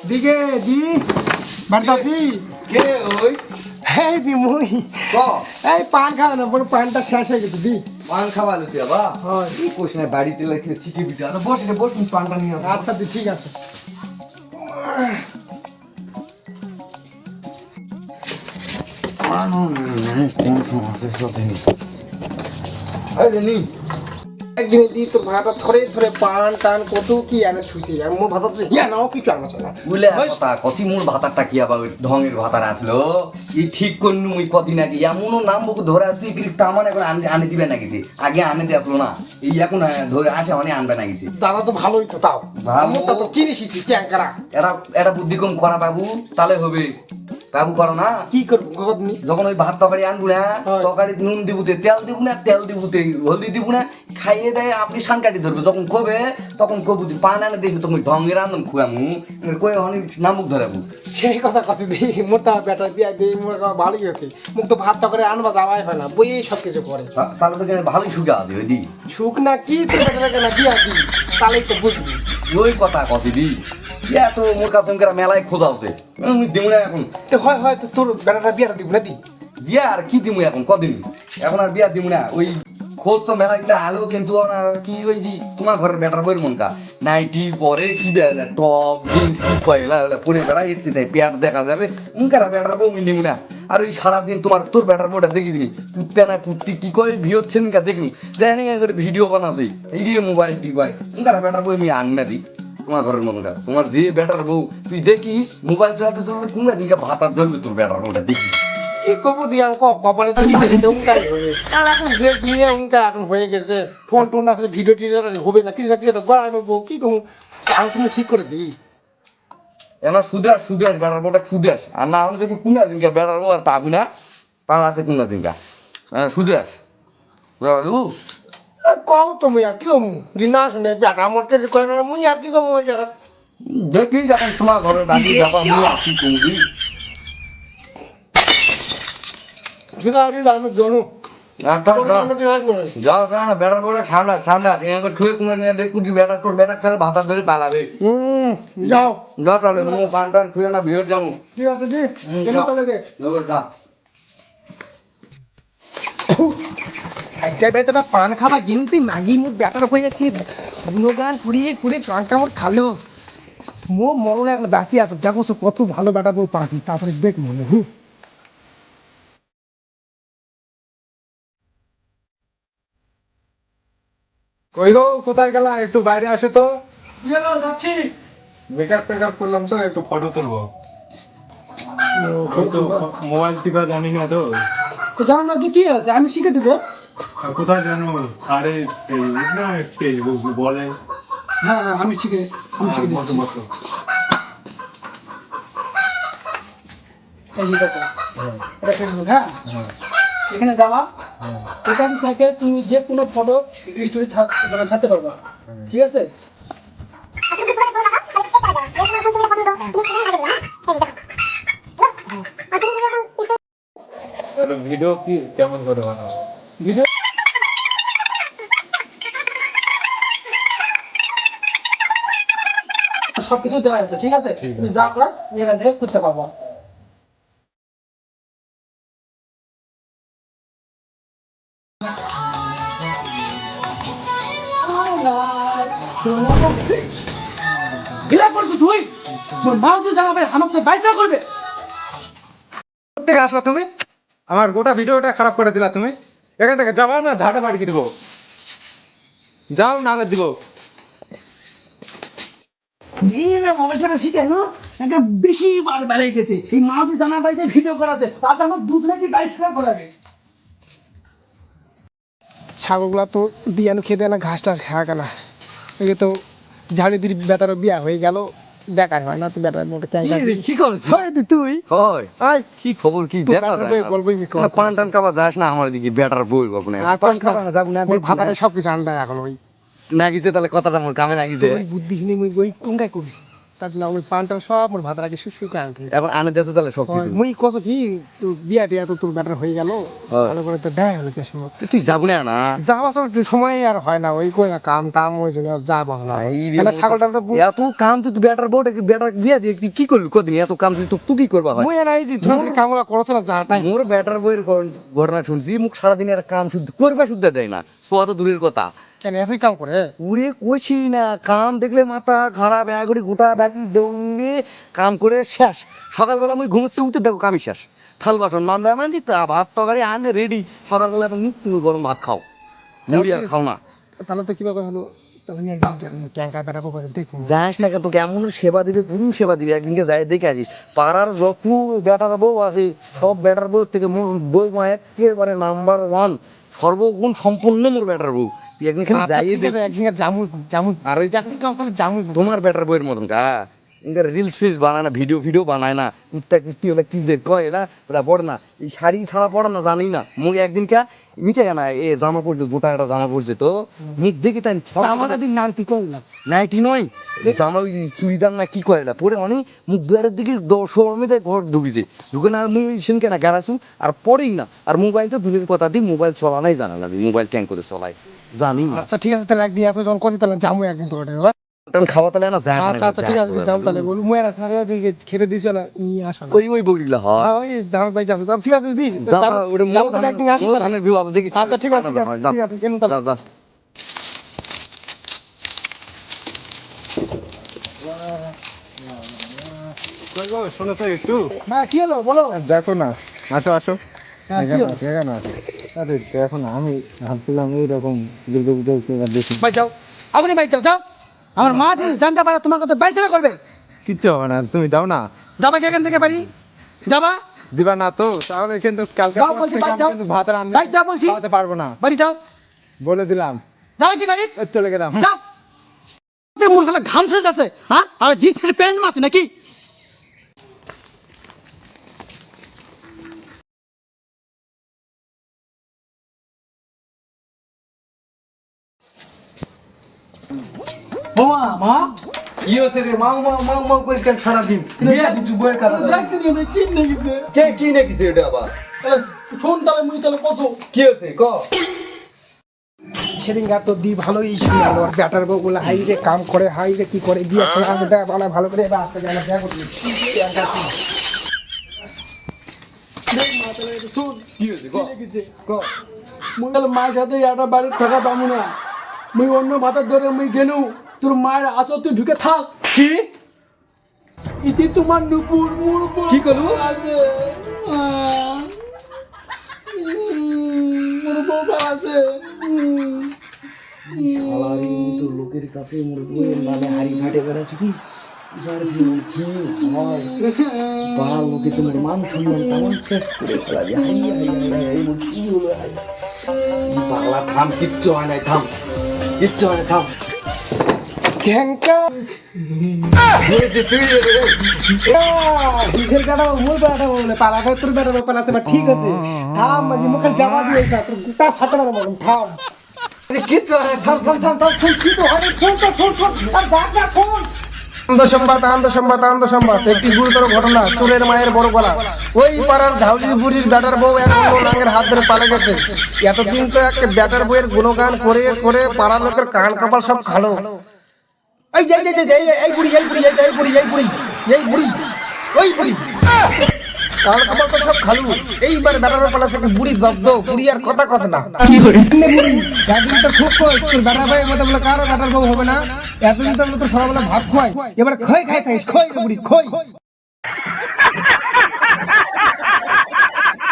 দিকে দি বাড়তাছি কে ওই এই দি মুই ক এই পান খাওয়া না বড় পানটা শেষ হয়ে গেছে দি পান খাওয়ালো তুই আবার হয় এই কোশ না বাড়িতে লেখে চিঠি বিটা আচ্ছা বসুন পানটা নিয়ে আসো। আচ্ছা দি ঠিক আছে কোন সমস্যা সাথে নি এই যে নি একদিন দি তোর ভাড়াটা ধরে ধরে পান টান কত কি এনে থুইছে আর মোর ভাতা তো হিয়া নাও কিছু আর মাছ না বুলে কথা কসি মোর ভাতারটা কি আবার ওই ঢঙের ভাতার আসলো ই ঠিক করনু মুই কদিন আগে এমনও নাম বুক ধরে আসি কি টামান এখন আনে দিবে না কিছু আগে আনে দিয়ে আসলো না এই এখন ধরে আসে মানে আনবে না কিছু দাদা তো ভালোই তো তাও ভালো। মোরটা তো চিনিসই তুই ট্যাঙ্কারা এটা এটা বুদ্ধি কম করা বাবু তাহলে হবে বাবু করো না কি করবো গগদনি যখন ওই ভাত তরকারি আনবো না হয়। তরকারি নুন দিবুতে তেল দিব না তেল দিবুতে হলদি দিব না খাইয়ে দেয় আপনি সানকাটি ধরবে যখন কবে তখন কবুতি পান আনে দেখি তখন ঢঙ্গের আনন্দ খুয়ামু কয়ে অনেক নামুক ধরাবো সেই কথা কছি দি মোর তা বেটার বিয়া দি মোর ভালোই হয়েছে মুখ তো ভাত করে আনবা যাওয়াই হয় না বই সব কিছু করে তাহলে তো ভালোই সুখে আছে ওই দি সুখ না কি তোর বেটার কেনা বিয়া দি তাহলেই তো বুঝবি ওই কথা কষি দি এত মোর কাছে মেলায় খোঁজা আছে দিব না এখন তো হয় হয় তো তোর বেটাটা বিয়াটা দিব না দি বিয়া আর কি দিমু এখন কদিন এখন আর বিয়া দিমু না ওই খোঁজ তো মেলা গেলে আলো কিন্তু আর কি ওই যে তোমার ঘরের বেটার বইয়ের মনকা নাইটি পরে কি বেলা টপ জিন্স কি কয়লা পরে বেড়া এতে দেয় পেট দেখা যাবে উনকারা বেটার বউ নিমু না আর ওই সারাদিন তোমার তোর বেটার বউটা দেখি দিবি কুত্তে না কুত্তি কি করে ভিড়ছেন কা দেখুন জানি করে ভিডিও বানাছি এই যে মোবাইল টিপাই উনকারা বেটার বই আমি আননা দিই তোমার ঘরের মনকা তোমার যে বেটার বউ তুই দেখিস মোবাইল চালাতে চালাতে কোন দিকে ভাতার ধরবে তোর বেটার বউটা দেখিস কি করবো দিয়া কপালে তো উনকাই হবে আর এখন যে দুনিয়া উনকা এখন হয়ে গেছে ফোন টোন আছে ভিডিও টিডিও হবে না কিছু না কিছু গড়াই বলবো কি করবো আমি তুমি ঠিক করে দিই এনা সুদাস বেড়ার বউটা সুদাস আর না হলে দেখবি কোন দিনকা বেড়ার বউ আর পাবি না পাওয়া আছে কোন দিনকা সুদাস বুঝু কও তুমি আর কি কমু দিনা শুনে বেটা মতে করে না মুই আর কি কমু ওই জায়গা দেখিস এখন তোমার ঘরে দাঁড়ি যাবা আমি আর কি কমবি ঠিক আছে আমি জানো যাও যা না বেড়ার বউটা ঠান্ডা ঠান্ডা এখানে ঠুয়ে কোন দেখু বেড়া তোর বেড়া ছাড়া ভাতা ধরে পালাবে যাও যাও তাহলে মনে পান টান খুঁয়ে না ভিড় যাবো ঠিক আছে জি কেন তাহলে দে যা একটা বেতটা পান খাবা গিনতি মাগি মোর বেটার হয়ে যাচ্ছে গুণগান কুড়িয়ে কুড়িয়ে প্রাণটা মোর খালো মো মরণ একটা বাকি আছে দেখো সে কত ভালো বেটা বউ পাচ্ছি তারপরে দেখ মনে কই গো কোথায় গেলা একটু বাইরে আসে তো যাচ্ছি মেকআপ করলাম তো একটু ফটো তুলবো মোবাইল টিপা জানি না তো তো জানো না কি আছে আমি শিখে দেবো আর কোথায় জানো সাড়ে না ফেসবুক বলে হ্যাঁ হ্যাঁ আমি শিখে মতো দিচ্ছি মতো এই যে দেখো এটা ফেসবুক হ্যাঁ এখানে যাওয়া এখান থেকে তুমি যে কোনো ফটো স্টোরি ছাড়তে পারবা ঠিক আছে ভিডিও কি কেমন করে বানাবো ভিডিও সবকিছু দেওয়া আছে ঠিক আছে তুমি যা করার এখান থেকে করতে পারবা গিলা করছো তুই তোর মা যদি জানাবে আমাকে বাইসা করবে থেকে আসলা তুমি আমার গোটা ভিডিওটা খারাপ করে দিলা তুমি এখান থেকে যাবা না ঝাড়া বাড়ি দিব যাও না দিব দিয়ে না মোবাইলটা শিখে না একটা বেশি বার বেড়ে গেছে এই মা যদি জানা বাইতে ভিডিও করাতে তাতে আমার দুধ নাকি বাইশ টাকা করাবে ছাগলগুলা তো দিয়ানো খেতে না ঘাসটা খাওয়া কেনা একে তো ঝাড়ি দিদি বেটারও বিয়া হয়ে গেল দেখাই হয় না তো বেটার মোটে কি করছ তুই হয় আয় কি খবর কি দেখা যায় না? বলবি না, পান টান খাবার যাস না আমার দিকে বেটার বই বাপনে আর পাঁচ খাবা না যাবো না ভাতা সব কিছু আনতে এখন ওই না গিয়েছে তাহলে কথাটা মোর কামে না গিয়েছে ওই বুদ্ধিহীন ওই কোনটাই করিস তার জন্য আমি পানটা সব মোর ভাত রাখি শুষ্ক করে আনতে এখন আনে দেশে তাহলে সব কিছু মুই কত কি তুই বিয়া টিয়া তো তোর ব্যাটার হয়ে গেল হ্যাঁ। ভালো করে তো দেয় হলো কেসম তুই যাবো না না যাওয়া সময় আর হয় না ওই কই না কাম টাম ওই জন্য যাব না মানে ছাগলটা তো এত কাম তুই বেটার বউটা বেটার বিয়া দিয়ে তুই কি করবি কদিন এত কাম তুই কি করবা হয় মুই নাই দি ধরে কামগুলো করছ না যা টাইম মোর বেটার বইয়ের ঘটনা শুনছি মুখ সারাদিন একটা কাম শুদ্ধ করবে শুদ্ধ দেয় না সোয়া তো দূরের কথা কেন এতই কাম করে উড়ে কইছি না কাম দেখলে মাথা খারাপ একড়ি গোটা ব্যাগ দৌড়ে কাম করে শেষ সকালবেলা মুই ঘুমোতে উঠতে দেখো কামি শেষ থাল বাসন মান্দা মানে তা ভাত তরকারি আনে রেডি সকালবেলা এখন তুমি গরম ভাত খাও মুড়ি আর খাও না তাহলে তো কিভাবে হলো তাহলে নিয়ে একদিন ক্যাঙ্কা বেড়াবো দেখুন যাস না তো কেমন সেবা দিবে কোন সেবা দিবে একদিনকে যাই দেখে আসিস পাড়ার যত বেটার বউ আছে সব বেটার বউ থেকে মোর বউ মা একেবারে নাম্বার ওয়ান সর্বগুণ সম্পূর্ণ মোর বেটার বউ তুই একদিন খালি যাই একদিন জামু জামু আর ওইটা জামু তোমার বেটার বইয়ের মতন কা ইনকার রিলস ফিলস বানায় না ভিডিও বানায় না কুত্তা কুত্তি হলে কি যে কয় না ওরা পড়ে না এই শাড়ি ছাড়া পড়ে না জানি না মুখ একদিন কা মিটাই না এ জামা পড়ছে গোটা একটা জামা পড়ছে তো মুখ দেখি তাই আমাদের দিন নাম কি করলাম নাইটি নয় জামা ওই চুড়িদার না কি করে না পরে অনেক মুখ দুয়ারের দিকে সৌরমিতে ঘর ঢুকেছে ঢুকে না মুই সেনকে না গেলাছু আর পড়েই না আর মোবাইল তো দূরের কথা দিই মোবাইল চলানাই জানা লাগে মোবাইল ট্যাঙ্ক করে চলাই জানি না আচ্ছা ঠিক আছে তাহলে একদিন এত জন করছি তাহলে জামু একদিন তো ওটা তখন খাওয়া তাহলে না যাস আচ্ছা আচ্ছা ঠিক আছে যাও তাহলে বলু মুই আর খেতে দিছ না নিয়ে আসো না ওই বগিলা হয় ওই দাম ভাই যাও ঠিক আছে দিদি একদিন আসো ধানের ভিউ আপনি দেখি আচ্ছা ঠিক আছে ঠিক আছে কেন তাহলে শোনো তো একটু মা কি হলো বলো দেখো না আসো আসো হ্যাঁ, কি হলো? কেন আসো আরে দেখো না আমি ভাবছিলাম এইরকম দুর্গা পুজো দেখি ভাই যাও আপনি ভাই যাও যাও আমার মা যদি জানতে পারে তোমার কথা বাইসা করবে কিচ্ছু হবে না তুমি দাও না যাবা কি এখান থেকে বাড়ি যাবা দিবা না তো তাহলে কিন্তু কালকে যাও বলছি, থেকে বাদ আমি যাও। কিন্তু ভাত রান্না বাদ যাও বলছি। খাওয়াতে পারবো না বাড়ি যাও বলে দিলাম যাও কি বাড়ি এই চলে গেলাম যাও মোর খালা ঘাম শেষ আছে হ্যাঁ আর জিন্সের প্যান্ট মাছ নাকি বাবা মা কি হচ্ছে রে মাউ করে কেন সারাদিন বিয়া দিছু বইয়ের কথা দেখতে নিয়ে কি নেগেছে কে কি নাকিছে এটা আবার শোন তাহলে মুই তাহলে কসো কি হচ্ছে ক সেদিন গা তো দি ভালোই শুনালো আর ব্যাটার বউ গুলো হাই রে কাম করে হাই রে কি করে বিয়ে করে আমি দেখ বলা ভালো করে এবার আসতে গেলে দেখা করতে কি হচ্ছে ক মুই তাহলে মায়ের সাথে একটা বাড়ির থাকা পাবো না মুই অন্য ভাতার ধরে মুই গেলু তোর মায়ের আচর তুই ঢুকে থাক কি ইতি তোমার নুপুর মুর কি করলু? আছে মুর বউ আছে শালারি তো লোকের কাছে মোর বইয়ের নামে হাড়ি ফাটে বেড়াচ্ছি কি এবার জীবন কি হয় পাড়ার লোকে তোমার মান সম্মান তেমন শেষ করে ফেলাবি এই মোর কি হলো পাগলা থাম কিচ্ছু হয় নাই থাম কিচ্ছু হয় না থাম ঘ্যাংকা নিজের গাড়া মোর বেড়াটা বলে পালা করে তোর বেড়া পালা আছে ঠিক আছে থাম মানে মুখে জামা দিয়েছে তোর গোটা ফাটা না মতন থাম কিচ্ছু হয় না থাম থাম থাম থাম ফোন কিছু হয় ফোন তো ফোন ফোন আর ডাক না ফোন আনন্দ সংবাদ একটি গুরুতর ঘটনা চোরের মায়ের বড় গলা ওই পাড়ার ঝাউজি বুড়ির ব্যাটার বউ এক অন্য নাঙের হাত ধরে পালে গেছে এতদিন তো একটা ব্যাটার বউয়ের গুণগান করে করে পাড়ার লোকের কান কপাল সব খালো এই যে এই বুড়ি ওই বুড়ি কান কপাল তো সব খালু এইবার ব্যাটার বউ পালাছে কি বুড়ি জব্দ বুড়ি আর কথা কছে না বুড়ি এতদিন তো খুব কষ্ট তোর ব্যাটার বউয়ের মতো বলে কারো ব্যাটার বউ হবে না এতদিন তো আমরা তো সকালবেলা ভাত খোয়াই এবার খই খাই থাকিস খই বুড়ি খই